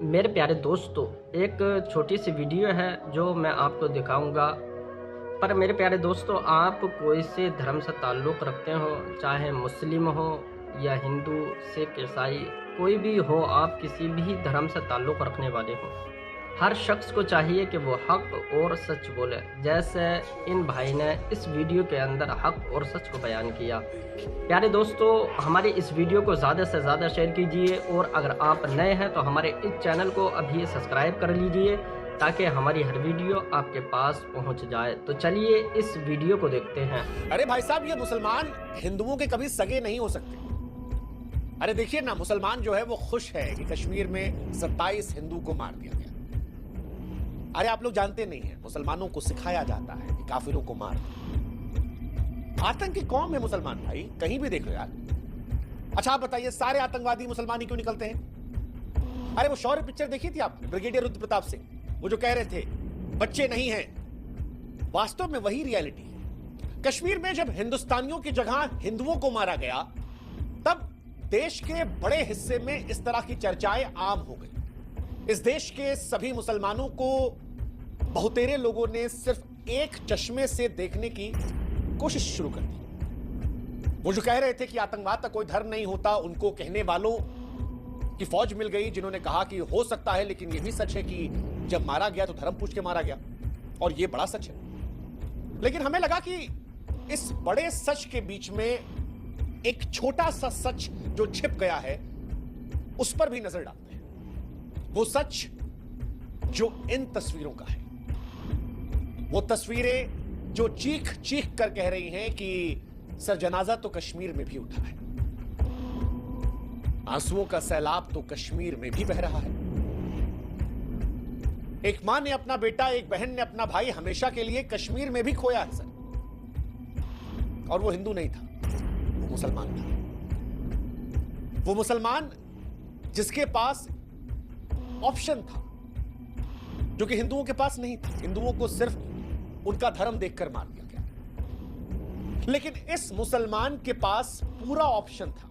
मेरे प्यारे दोस्तों, एक छोटी सी वीडियो है जो मैं आपको दिखाऊंगा। पर मेरे प्यारे दोस्तों, आप कोई से धर्म से ताल्लुक़ रखते हो, चाहे मुस्लिम हो या हिंदू, सिख, ईसाई, कोई भी हो, आप किसी भी धर्म से ताल्लुक़ रखने वाले हो, हर शख्स को चाहिए कि वो हक़ और सच बोले। जैसे इन भाई ने इस वीडियो के अंदर हक़ और सच को बयान किया। प्यारे दोस्तों, हमारी इस वीडियो को ज़्यादा से ज़्यादा शेयर कीजिए और अगर आप नए हैं तो हमारे इस चैनल को अभी सब्सक्राइब कर लीजिए ताकि हमारी हर वीडियो आपके पास पहुंच जाए। तो चलिए इस वीडियो को देखते हैं। अरे भाई साहब, ये मुसलमान हिंदुओं के कभी सगे नहीं हो सकते। अरे देखिए ना, मुसलमान जो है वो खुश है कि कश्मीर में 27 हिंदू को मार दिया गया। अरे आप लोग जानते नहीं हैं, मुसलमानों को सिखाया जाता है कि काफिरों को मार दो। आतंकी कौम है मुसलमान भाई, कहीं भी देख लो यार। अच्छा आप बताइए, सारे आतंकवादी मुसलमान ही क्यों निकलते हैं? अरे वो शौर्य पिक्चर देखी थी आपने, ब्रिगेडियर रुद्र प्रताप सिंह, वो जो कह रहे थे बच्चे नहीं हैं, वास्तव में वही रियलिटी है। कश्मीर में जब हिंदुस्तानियों की जगह हिंदुओं को मारा गया, तब देश के बड़े हिस्से में इस तरह की चर्चाएं आम हो गई। इस देश के सभी मुसलमानों को बहुतेरे लोगों ने सिर्फ एक चश्मे से देखने की कोशिश शुरू कर दी। वो जो कह रहे थे कि आतंकवाद का कोई धर्म नहीं होता, उनको कहने वालों की फौज मिल गई जिन्होंने कहा कि हो सकता है, लेकिन यह भी सच है कि जब मारा गया तो धर्म पूछ के मारा गया, और यह बड़ा सच है। लेकिन हमें लगा कि इस बड़े सच के बीच में एक छोटा सा सच जो छिप गया है, उस पर भी नजर डालते हैं। वो सच जो इन तस्वीरों का है, वो तस्वीरें जो चीख चीख कर कह रही हैं कि सर जनाजा तो कश्मीर में भी उठा है, आंसुओं का सैलाब तो कश्मीर में भी बह रहा है। एक मां ने अपना बेटा, एक बहन ने अपना भाई हमेशा के लिए कश्मीर में भी खोया है सर, और वो हिंदू नहीं था, वो मुसलमान था। वो मुसलमान जिसके पास ऑप्शन था जो कि हिंदुओं के पास नहीं था। हिंदुओं को सिर्फ उनका धर्म देखकर मार दिया गया, लेकिन इस मुसलमान के पास पूरा ऑप्शन था,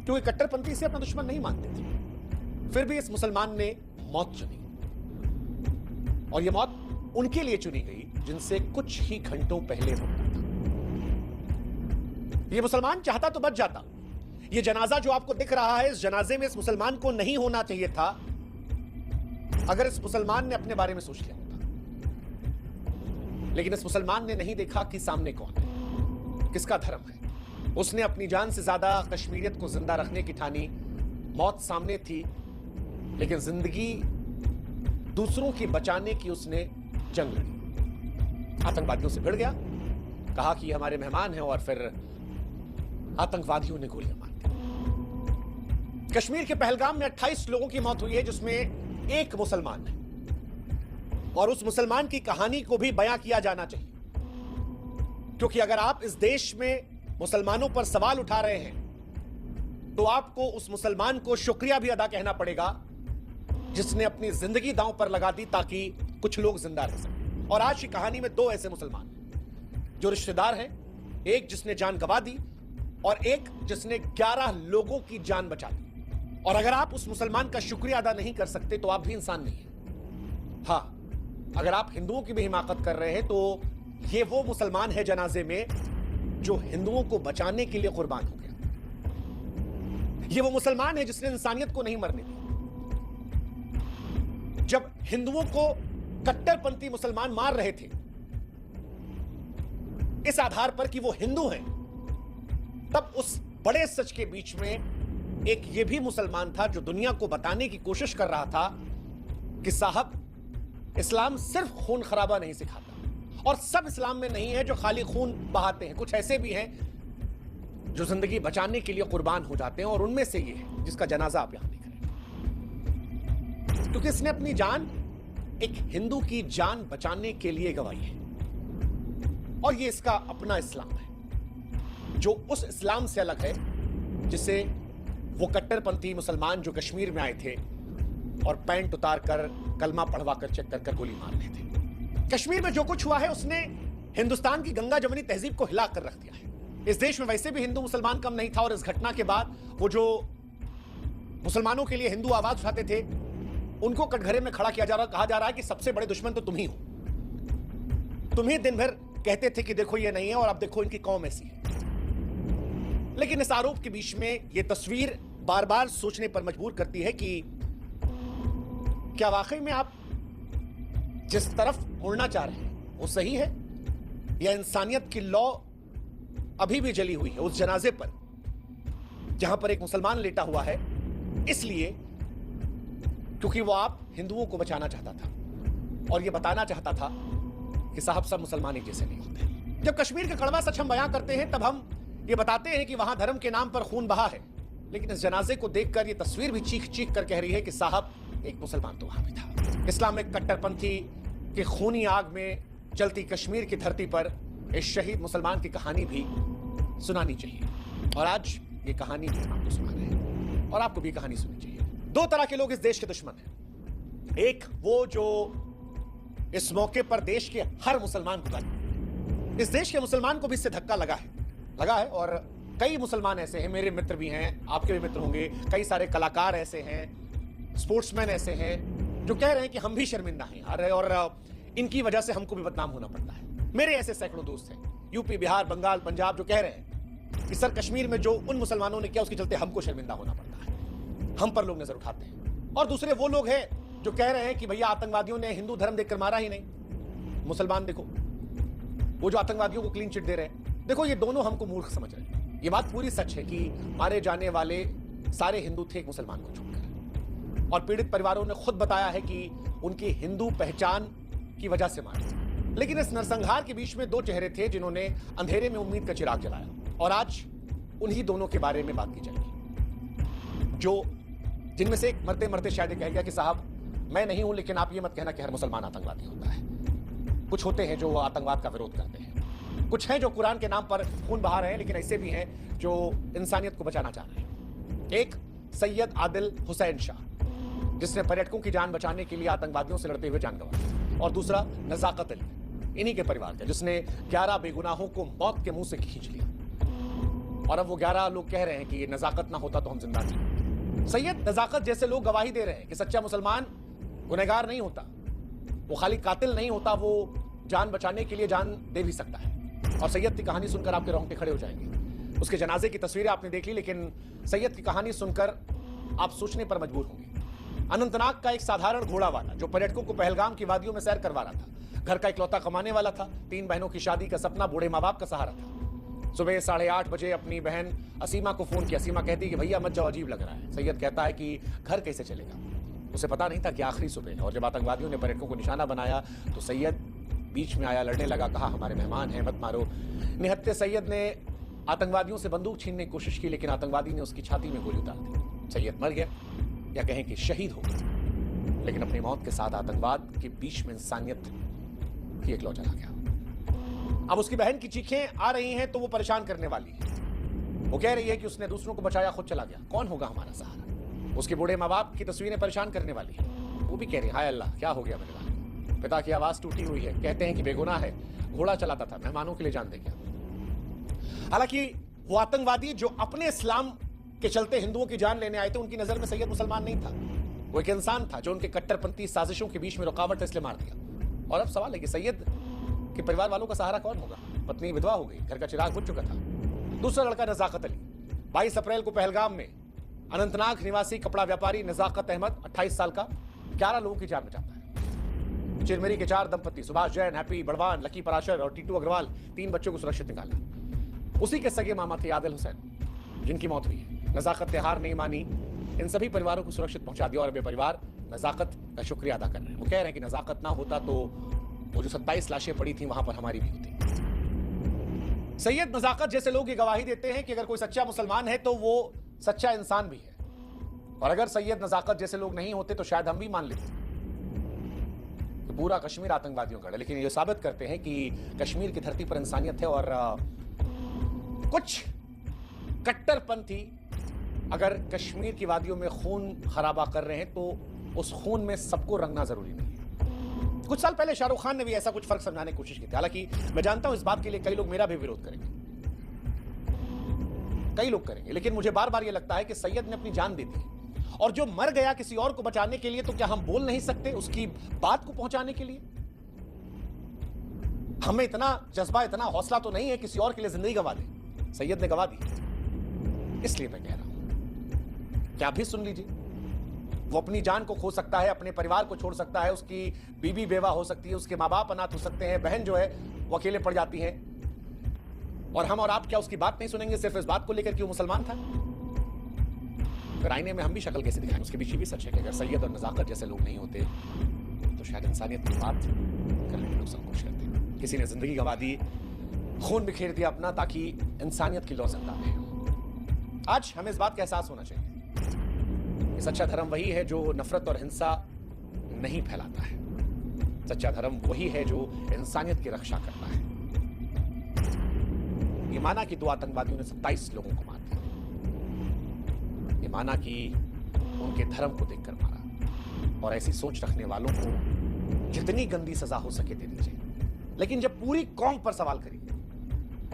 क्योंकि कट्टरपंथी से अपना दुश्मन नहीं मानते थे। फिर भी इस मुसलमान ने मौत चुनी, और यह मौत उनके लिए चुनी गई जिनसे कुछ ही घंटों पहले होता था। यह मुसलमान चाहता तो बच जाता। यह जनाजा जो आपको दिख रहा है, इस जनाजे में इस मुसलमान को नहीं होना चाहिए था, अगर इस मुसलमान ने अपने बारे में सोच लिया होता। लेकिन इस मुसलमान ने नहीं देखा कि सामने कौन है, किसका धर्म है। उसने अपनी जान से ज्यादा कश्मीरियत को जिंदा रखने की ठानी। मौत सामने थी, लेकिन जिंदगी दूसरों की बचाने की उसने जंग लड़ी। आतंकवादियों से भिड़ गया, कहा कि हमारे मेहमान हैं, और फिर आतंकवादियों ने गोलियां मार दी। कश्मीर के पहलगाम में 28 लोगों की मौत हुई है, जिसमें एक मुसलमान है, और उस मुसलमान की कहानी को भी बयां किया जाना चाहिए। क्योंकि अगर आप इस देश में मुसलमानों पर सवाल उठा रहे हैं, तो आपको उस मुसलमान को शुक्रिया भी अदा कहना पड़ेगा जिसने अपनी जिंदगी दांव पर लगा दी ताकि कुछ लोग जिंदा रह सकें। और आज की कहानी में 2 ऐसे मुसलमान हैं जो रिश्तेदार हैं, एक जिसने जान गंवा दी और एक जिसने 11 लोगों की जान बचा दी। और अगर आप उस मुसलमान का शुक्रिया अदा नहीं कर सकते तो आप भी इंसान नहीं हैं। हां, अगर आप हिंदुओं की भी हिमाकत कर रहे हैं तो ये वो मुसलमान है जनाजे में जो हिंदुओं को बचाने के लिए कुर्बान हो गया। ये वो मुसलमान है जिसने इंसानियत को नहीं मरने दिया। जब हिंदुओं को कट्टरपंथी मुसलमान मार रहे थे इस आधार पर कि वो हिंदू हैं, तब उस बड़े सच के बीच में एक ये भी मुसलमान था जो दुनिया को बताने की कोशिश कर रहा था कि साहब, इस्लाम सिर्फ खून खराबा नहीं सिखाता, और सब इस्लाम में नहीं है जो खाली खून बहाते हैं। कुछ ऐसे भी हैं जो जिंदगी बचाने के लिए कुर्बान हो जाते हैं, और उनमें से ये है जिसका जनाजा आप यहां देख रहे हैं। क्योंकि इसने अपनी जान एक हिंदू की जान बचाने के लिए गंवाई है, और ये इसका अपना इस्लाम है जो उस इस्लाम से अलग है जिसे वो कट्टरपंथी मुसलमान जो कश्मीर में आए थे और पैंट उतार कर, कलमा पढ़वा कर, चेक कर गोली मार रहे थे। कश्मीर में जो कुछ हुआ है उसने हिंदुस्तान की गंगा जमनी तहजीब को हिला कर रख दिया है। इस देश में वैसे भी हिंदू मुसलमान कम नहीं था, और इस घटना के बाद वो जो मुसलमानों के लिए हिंदू आवाज उठाते थे, उनको कटघरे में खड़ा किया जा रहा, कहा जा रहा है कि सबसे बड़े दुश्मन तो तुम ही हो। तुम ही दिन भर कहते थे कि देखो ये नहीं है और अब देखो इनकी कौम ऐसी है। लेकिन इस आरोप के बीच में यह तस्वीर बार बार सोचने पर मजबूर करती है कि क्या वाकई में आप जिस तरफ मुड़ना चाह रहे हैं वो सही है, या इंसानियत की लौ अभी भी जली हुई है उस जनाजे पर जहां पर एक मुसलमान लेटा हुआ है, इसलिए क्योंकि वो आप हिंदुओं को बचाना चाहता था और ये बताना चाहता था कि साहब सब मुसलमान एक जैसे नहीं होते। जब कश्मीर का कड़वा सच हम बयां करते हैं तब हम ये बताते हैं कि वहां धर्म के नाम पर खून बहा है, लेकिन इस जनाजे को देखकर ये तस्वीर भी चीख चीख कर कह रही है कि साहब एक मुसलमान तो वहां भी था। इस्लामिक कट्टरपंथी के खूनी आग में जलती कश्मीर की धरती पर इस शहीद मुसलमान की कहानी भी सुनानी चाहिए, और आज ये कहानी भी हम आपको सुना रहे हैं और आपको भी कहानी सुननी चाहिए। दो तरह के लोग इस देश के दुश्मन हैं। एक वो जो इस मौके पर देश के हर मुसलमान को गाली, इस देश के मुसलमान को भी इससे धक्का लगा है और कई मुसलमान ऐसे हैं, मेरे मित्र भी हैं, आपके भी मित्र होंगे, कई सारे कलाकार ऐसे हैं, स्पोर्ट्समैन ऐसे हैं जो कह रहे हैं कि हम भी शर्मिंदा हैं यार और इनकी वजह से हमको भी बदनाम होना पड़ता है। मेरे ऐसे सैकड़ों दोस्त हैं यूपी, बिहार, बंगाल, पंजाब जो कह रहे हैं कि सर कश्मीर में जो उन मुसलमानों ने किया उसके चलते हमको शर्मिंदा होना पड़ता है, हम पर लोग नजर उठाते हैं। और दूसरे वो लोग हैं जो कह रहे हैं कि भैया आतंकवादियों ने हिंदू धर्म देखकर मारा ही नहीं, मुसलमान देखो वो जो आतंकवादियों को क्लीन चिट दे रहे हैं। देखो ये दोनों हमको मूर्ख समझ रहे हैं। ये बात पूरी सच है कि मारे जाने वाले सारे हिंदू थे एक मुसलमान को छोड़कर, और पीड़ित परिवारों ने खुद बताया है कि उनकी हिंदू पहचान की वजह से मारे। लेकिन इस नरसंहार के बीच में दो चेहरे थे जिन्होंने अंधेरे में उम्मीद का चिराग जलाया, और आज उन्हीं दोनों के बारे में बात की जाएगी, जो जिनमें से एक मरते मरते शायद कह गया कि साहब मैं नहीं हूं, लेकिन आप ये मत कहना कि हर मुसलमान आतंकवादी होता है। कुछ होते हैं जो आतंकवाद का विरोध करते हैं, कुछ हैं जो कुरान के नाम पर खून बहा रहे हैं, लेकिन ऐसे भी हैं जो इंसानियत को बचाना चाह रहे हैं। एक सैयद आदिल हुसैन शाह जिसने पर्यटकों की जान बचाने के लिए आतंकवादियों से लड़ते हुए जान गंवाई, और दूसरा नजाकत अली, इन्हीं के परिवार का, जिसने 11 बेगुनाहों को मौत के मुंह से खींच लिया, और अब वो 11 लोग कह रहे हैं कि नजाकत ना होता तो हम जिंदा नहीं। सैयद नजाकत जैसे लोग गवाही दे रहे हैं कि सच्चा मुसलमान गुनहगार नहीं होता, वो खाली कातिल नहीं होता, वो जान बचाने के लिए जान दे भी सकता है। और सैयद की कहानी सुनकर आपके रोंगटे खड़े हो जाएंगे। उसके जनाजे की तस्वीरें आपने देख ली, लेकिन सैयद की कहानी सुनकर आप सोचने पर मजबूर होंगे। अनंतनाग का एक साधारण घोड़ा वाला जो पर्यटकों को पहलगाम की वादियों में सैर करवा रहा था, घर का इकलौता कमाने वाला था, 3 बहनों की शादी का सपना, बूढ़े माँ बाप का सहारा था। सुबह 8:30 बजे अपनी बहन असीमा को फोन किया। असीमा कहती कि भैया मत जाओ, अजीब लग रहा है। सैयद कहता है कि घर कैसे चलेगा। उसे पता नहीं था कि आखिरी सुबह, और जब आतंकवादियों ने पर्यटकों को निशाना बनाया तो सैयद बीच में आया, लड़ने लगा, कहा हमारे मेहमान हैं, मत मारो। निहत्थे सैयद ने आतंकवादियों से बंदूक छीनने की कोशिश की, लेकिन आतंकवादी ने उसकी छाती में गोली उतार दी। सैयद मर गया, या कहें कि शहीद हो गया, लेकिन अपनी मौत के साथ आतंकवाद के बीच में इंसानियत की एक लौ जला गया। अब उसकी बहन की चीखें आ रही हैं तो वो परेशान करने वाली है। वो कह रही है कि उसने दूसरों को बचाया, खुद चला गया, कौन होगा हमारा सहारा। उसके बूढ़े माँ बाप की तस्वीरें परेशान करने वाली है। वो भी कह रही है हाय अल्लाह क्या हो गया मेरे लाल। पिता की आवाज टूटी हुई है, कहते हैं कि बेगुनाह है, घोड़ा चलाता था, मेहमानों के लिए जान दे गया। हालांकि वो आतंकवादी जो अपने इस्लाम के चलते हिंदुओं की जान लेने आए थे, उनकी नजर में सैयद मुसलमान नहीं था, वो एक इंसान था जो उनके कट्टरपंथी साजिशों के बीच में रुकावट इसलिए मार दिया। और अब सवाल है कि सैयद के परिवार वालों का सहारा कौन होगा। पत्नी विधवा हो गई, घर का चिराग बुझ चुका था। दूसरा लड़का नजाकत अली, 22 अप्रैल को पहलगाम में अनंतनाग निवासी कपड़ा व्यापारी नजाकत अहमद 28 साल का 11 लोगों की जान बचाता है। चिरमिरी के 4 दंपति सुभाष जैन, हैप्पी बड़वान, लकी पराशर और टीटू अग्रवाल 3 बच्चों को सुरक्षित निकाला। उसी के सगे मामा थे आदिल हुसैन जिनकी मौत हुई है। नजाकत ने हार नहीं मानी, इन सभी परिवारों को सुरक्षित पहुंचा दिया, और वे परिवार नजाकत का शुक्रिया अदा कर रहे हैं। वो कह रहे हैं कि नजाकत ना होता तो वो जो 27 लाशें पड़ी थी वहां पर हमारी भी होती। सैयद नजाकत जैसे लोग ये गवाही देते हैं कि अगर कोई सच्चा मुसलमान है तो वो सच्चा इंसान भी है, और अगर सैयद नजाकत जैसे लोग नहीं होते तो शायद हम भी मान लेते कि पूरा कश्मीर आतंकवादियों का है। लेकिन ये साबित करते हैं कि कश्मीर की धरती पर इंसानियत है, और कुछ कट्टरपंथी अगर कश्मीर की वादियों में खून खराबा कर रहे हैं तो उस खून में सबको रंगना जरूरी नहीं है। कुछ साल पहले शाहरुख खान ने भी ऐसा कुछ फर्क समझाने की कोशिश की थी। हालांकि मैं जानता हूं इस बात के लिए कई लोग मेरा भी विरोध करेंगे, कई लोग करेंगे, लेकिन मुझे बार बार यह लगता है कि सैयद ने अपनी जान दे दी, और जो मर गया किसी और को बचाने के लिए, तो क्या हम बोल नहीं सकते उसकी बात को पहुंचाने के लिए? हमें इतना जज्बा, इतना हौसला तो नहीं है किसी और के लिए जिंदगी गंवा दे। सैयद ने गंवा दी, इसलिए मैं कह रहा हूं कि आप भी सुन लीजिए। वो अपनी जान को खो सकता है, अपने परिवार को छोड़ सकता है, उसकी बीवी बेवा हो सकती है, उसके माँ बाप अनाथ हो सकते हैं, बहन जो है वो अकेले पड़ जाती है, और हम और आप क्या उसकी बात नहीं सुनेंगे सिर्फ इस बात को लेकर कि वो मुसलमान था? फिर आईने में हम भी शक्ल कैसे दिखाएं? उसके पीछे भी सच है कि अगर सैयद और नजाकत जैसे लोग नहीं होते तो शायद इंसानियत की बात करने में लोग संकोच करते। किसी ने जिंदगी गंवा दी, खून बिखेर दिया अपना, ताकि इंसानियत की लौ जिंदा रहे। आज हमें इस बात का एहसास होना चाहिए कि सच्चा धर्म वही है जो नफरत और हिंसा नहीं फैलाता है। सच्चा धर्म वही है जो इंसानियत की रक्षा करता है। ये माना कि 2 आतंकवादियों ने 27 लोगों को मार दिया, ये माना कि उनके धर्म को देखकर मारा, और ऐसी सोच रखने वालों को जितनी गंदी सजा हो सके दे दीजिए। लेकिन जब पूरी कौम पर सवाल करिए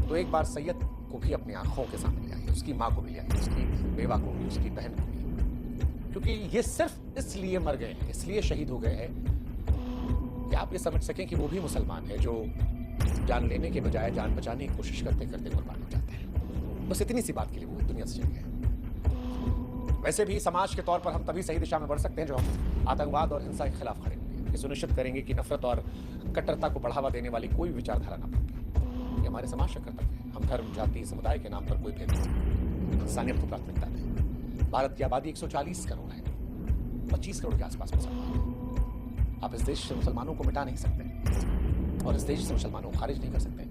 तो एक बार सैयद को भी अपनी आंखों के सामने ले आइए, उसकी मां को भी ले आइए, उसकी बेवा को भी, उसकी बहन को भी, क्योंकि ये सिर्फ इसलिए मर गए हैं, इसलिए शहीद हो गए हैं कि आप ये समझ सकें कि वो भी मुसलमान है जो जान लेने के बजाय जान बचाने की कोशिश करते करते कुर्बान हो जाते हैं। बस इतनी सी बात के लिए वो दुनिया से चले गए। वैसे भी समाज के तौर पर हम तभी सही दिशा में बढ़ सकते हैं जो हम आतंकवाद और हिंसा के खिलाफ खड़े होंगे, ये सुनिश्चित करेंगे कि नफरत और कट्टरता को बढ़ावा देने वाली कोई विचारधारा ना पनपे। ये हमारे समाज का कर्तव्य है। हम धर्म, जाति, समुदाय के नाम पर कोई भेद नहीं, इंसानियत को प्राथमिकता दें। भारत की आबादी 140 करोड़ है, 25 करोड़ के आसपास मुसलमान हैं। आप इस देश से मुसलमानों को मिटा नहीं सकते और इस देश से मुसलमानों को खारिज नहीं कर सकते।